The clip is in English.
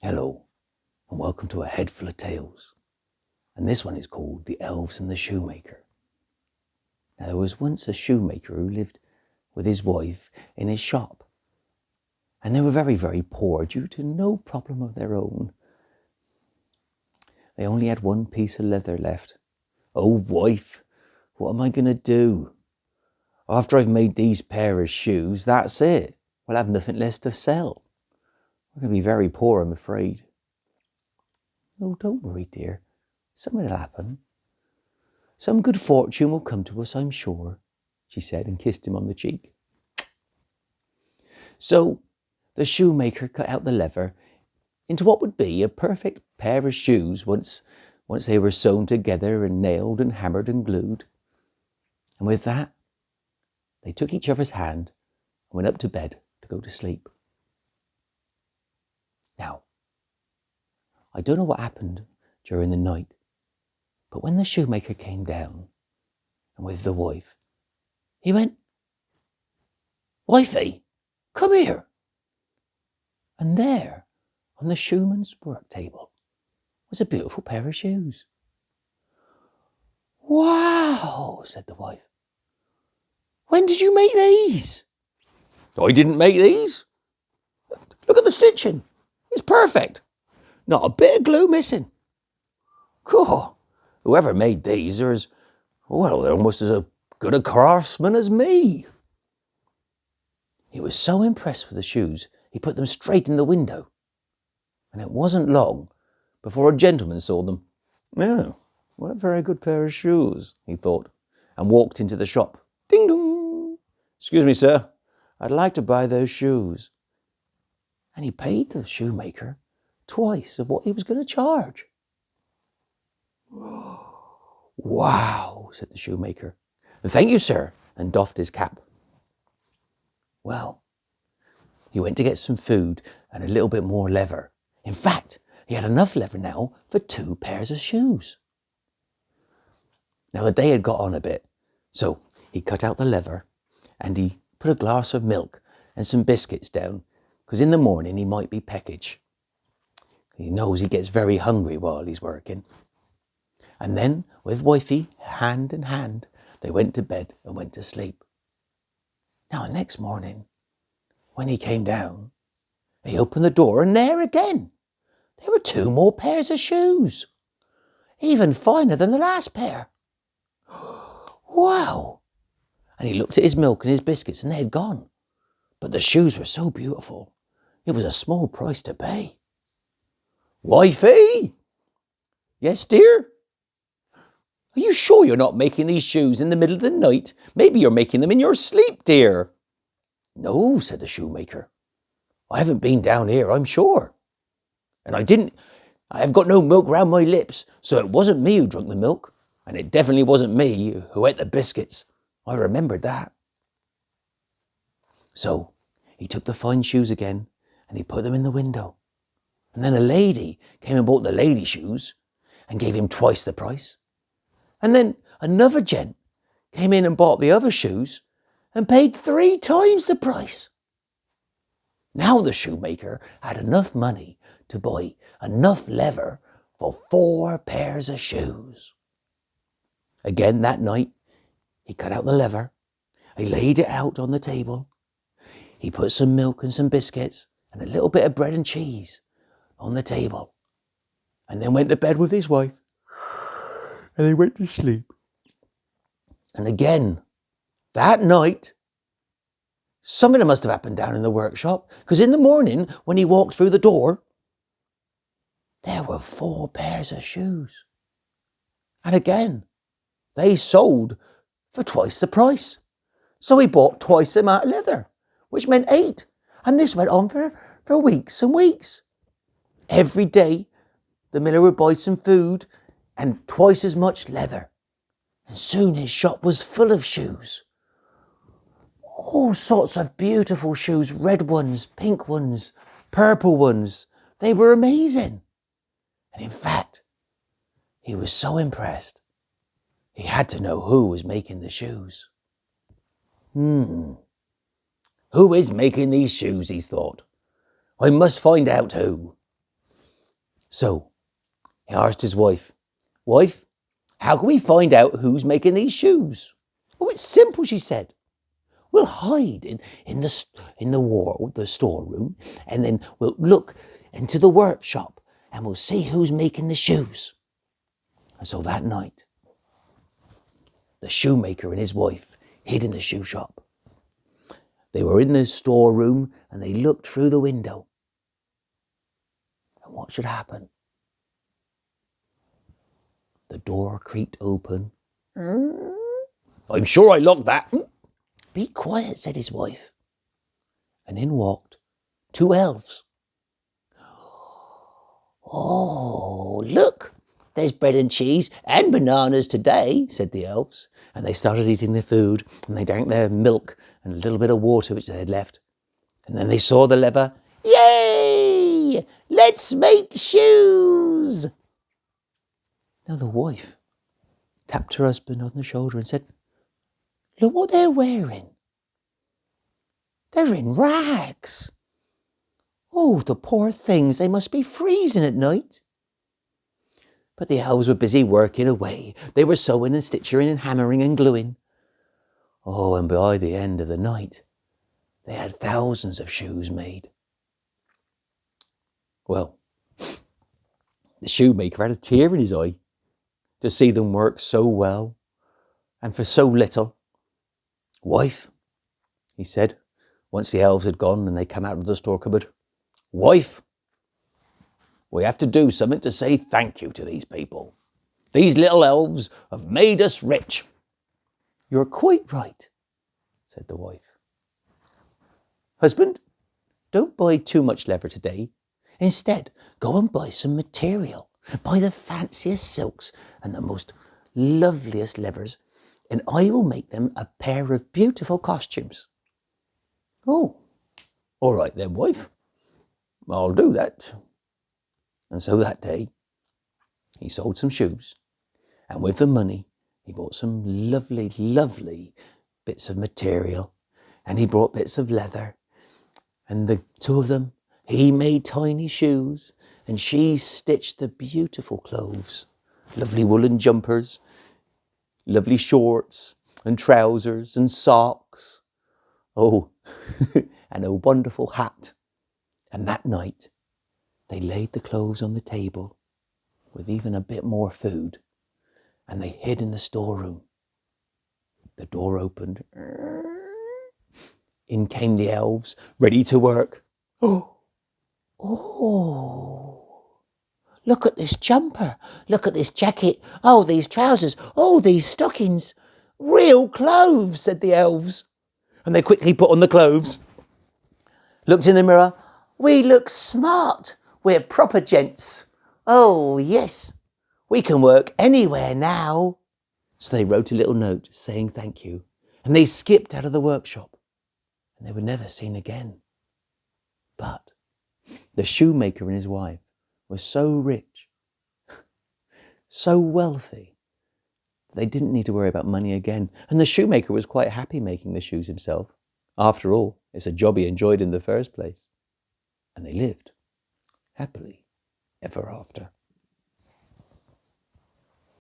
Hello, and welcome to a head full of tales. And this one is called The Elves and the Shoemaker. Now, there was once a shoemaker who lived with his wife in his shop. And they were very, very poor due to no problem of their own. They only had one piece of leather left. Oh, wife, what am I going to do? After I've made these pair of shoes, that's it. We'll have nothing less to sell. We're going to be very poor, I'm afraid. Oh, don't worry, dear. Something will happen. Some good fortune will come to us, I'm sure, she said, and kissed him on the cheek. So the shoemaker cut out the leather into what would be a perfect pair of shoes once they were sewn together and nailed and hammered and glued. And with that, they took each other's hand and went up to bed to go to sleep. Now, I don't know what happened during the night, but when the shoemaker came down, and with the wife, he went, "Wifey, come here." And there, on the shoeman's work table, was a beautiful pair of shoes. "Wow," said the wife. "When did you make these?" "I didn't make these. Look at the stitching. It's perfect. Not a bit of glue missing. Cool. Whoever made these are they're almost as good a craftsman as me." He was so impressed with the shoes, he put them straight in the window. And it wasn't long before a gentleman saw them. "Oh, what a very good pair of shoes," he thought, and walked into the shop. Ding dong. "Excuse me, sir, I'd like to buy those shoes." And he paid the shoemaker twice of what he was going to charge. "Wow," said the shoemaker. "Thank you, sir," and doffed his cap. Well, he went to get some food and a little bit more leather. In fact, he had enough leather now for 2 pairs of shoes. Now the day had got on a bit, so he cut out the leather and he put a glass of milk and some biscuits down, because in the morning he might be peckage. He knows he gets very hungry while he's working. And then, with wifey, hand in hand, they went to bed and went to sleep. Now, the next morning, when he came down, he opened the door, and there again, there were 2 more pairs of shoes, even finer than the last pair. Wow! And he looked at his milk and his biscuits, and they had gone. But the shoes were so beautiful, it was a small price to pay. "Wifey!" "Yes, dear?" "Are you sure you're not making these shoes in the middle of the night? Maybe you're making them in your sleep, dear." "No," said the shoemaker. "I haven't been down here, I'm sure. And I have got no milk round my lips, so it wasn't me who drank the milk, and it definitely wasn't me who ate the biscuits. I remembered that." So he took the fine shoes again, and he put them in the window. And then a lady came and bought the lady shoes and gave him twice the price. And then another gent came in and bought the other shoes and paid 3 times the price. Now the shoemaker had enough money to buy enough leather for 4 pairs of shoes. Again that night, he cut out the leather, he laid it out on the table, he put some milk and some biscuits and a little bit of bread and cheese on the table, and then went to bed with his wife, and they went to sleep. And again, that night, something must have happened down in the workshop, because in the morning, when he walked through the door, there were 4 pairs of shoes. And again, they sold for twice the price. So he bought twice the amount of leather, which meant 8. And this went on for weeks and weeks. Every day, the miller would buy some food and twice as much leather. And soon his shop was full of shoes. All sorts of beautiful shoes, red ones, pink ones, purple ones. They were amazing. And in fact, he was so impressed, he had to know who was making the shoes. Who is making these shoes, he thought. I must find out who. So he asked his wife, "Wife, how can we find out who's making these shoes?" "Oh, it's simple," she said. "We'll hide in the wall, the storeroom, and then we'll look into the workshop and we'll see who's making the shoes." And so that night, the shoemaker and his wife hid in the shoe shop. They were in the storeroom and they looked through the window. And what should happen? The door creaked open. "I'm sure I locked that." "Be quiet," said his wife. And in walked 2 elves. "Oh, look, there's bread and cheese and bananas today," said the elves. And they started eating their food, and they drank their milk and a little bit of water which they had left. And then they saw the lever. "Yay! Let's make shoes!" Now the wife tapped her husband on the shoulder and said, "Look what they're wearing. They're in rags. Oh, the poor things, they must be freezing at night." But the elves were busy working away. They were sewing and stitching and hammering and gluing. Oh, and by the end of the night, they had thousands of shoes made. Well, the shoemaker had a tear in his eye to see them work so well and for so little. "Wife," he said, once the elves had gone and they came out of the store cupboard, "Wife, we have to do something to say thank you to these people. These little elves have made us rich." "You're quite right," said the wife. "Husband, don't buy too much leather today. Instead, go and buy some material. Buy the fanciest silks and the most loveliest leathers, and I will make them a pair of beautiful costumes." "Oh, all right then, wife. I'll do that." And so that day, he sold some shoes, and with the money, he bought some lovely, lovely bits of material, and he brought bits of leather, and the 2 of them, he made tiny shoes, and she stitched the beautiful clothes, lovely woolen jumpers, lovely shorts and trousers and socks. Oh, and a wonderful hat. And that night, they laid the clothes on the table with even a bit more food, and they hid in the storeroom. The door opened. In came the elves, ready to work. Oh, look at this jumper. Look at this jacket. Oh, these trousers. Oh, these stockings. Real clothes, said the elves. And they quickly put on the clothes. Looked in the mirror. We look smart. We're proper gents. Oh, yes. We can work anywhere now. So they wrote a little note saying thank you. And they skipped out of the workshop. And they were never seen again. But the shoemaker and his wife were so rich, so wealthy, that they didn't need to worry about money again. And the shoemaker was quite happy making the shoes himself. After all, it's a job he enjoyed in the first place. And they lived happily ever after.